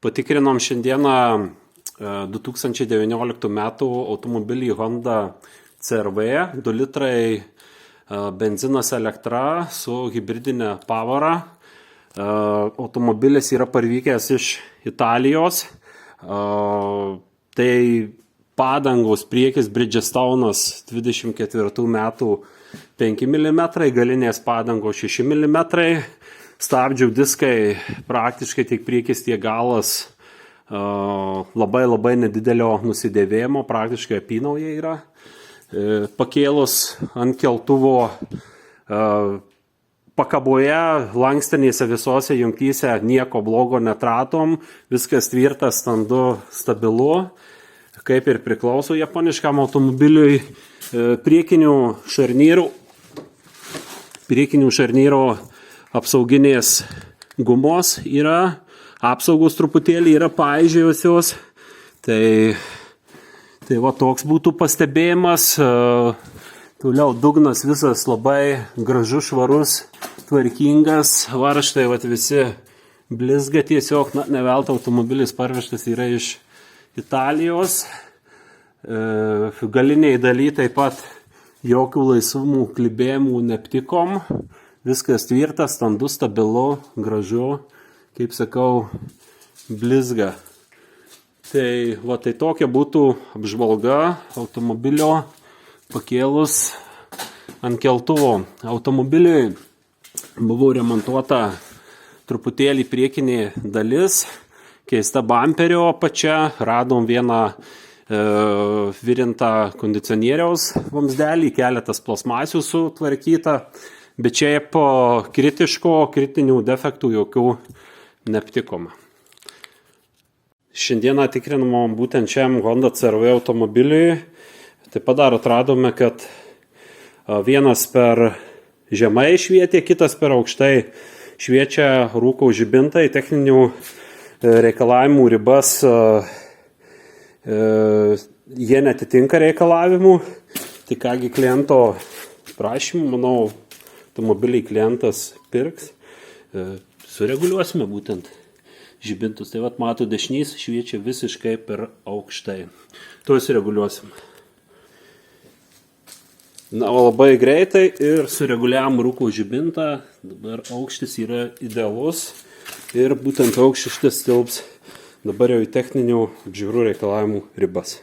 Patikrinom šiandieną 2019 metų automobilį Honda CR-V, 2 litrai benzinas elektra su hibridinė pavara. Automobilis yra parvykęs iš Italijos. Tai padangos priekis Bridgestone'as 24 metų 5 mm, galinės padangos 6 mm, stabdžių diskai praktiškai tiek priekis, tiek galas labai nedidelio nusidėvėjimo, praktiškai apynaujė yra. Pakėlus ant keltuvo pakaboje, lankstenėse visose jungtyse nieko blogo netratom, viskas tvirta, standu, stabilu, kaip ir priklauso japoniškam automobiliui. Priekinių šarnyrų apsauginės gumos yra, apsaugos truputėlį yra paaižėjusios, tai va toks būtų pastebėjimas. Toliau dugnas visas labai gražus, švarus, tvarkingas, varžtai visi blizga tiesiog, ne veltui automobilis parvežtas yra iš Italijos. Galiniai daly taip pat jokių laisvumų, klibėjimų neaptikom. Viskas tvirta, standu, stabilu, gražu, kaip sakau, blizga. Tai tokia būtų apžvalga automobilio pakėlus ant keltuvo. Automobiliui buvo remontuota truputėlį priekinė dalis, keista bamperio apačia, radom vieną virintą kondicionieriaus vamzdelį, keletas plasmasių sutvarkyta, bet šiaip kritinių defektų jokių neaptikoma. Šiandieną tikrinam būtent šiam Honda CR-V automobiliui. Taip pat dar atradome, kad vienas per žemai švietė, kitas per aukštai šviečia rūko žibintai, techninių reikalavimų ribas jie netitinka reikalavimų. Tai kągi kliento prašymų, manau, automobilį klientas pirks. Sureguliuosime būtent žibintus. Tai mato, dešinys šviečia visiškai per aukštai. Tuo sureguliuosim. Labai greitai ir sureguliavom rūko žibintą. Dabar aukštis yra idealus ir būtent aukštis tilps dabar jau į techninių apžiūrų reikalavimų ribas.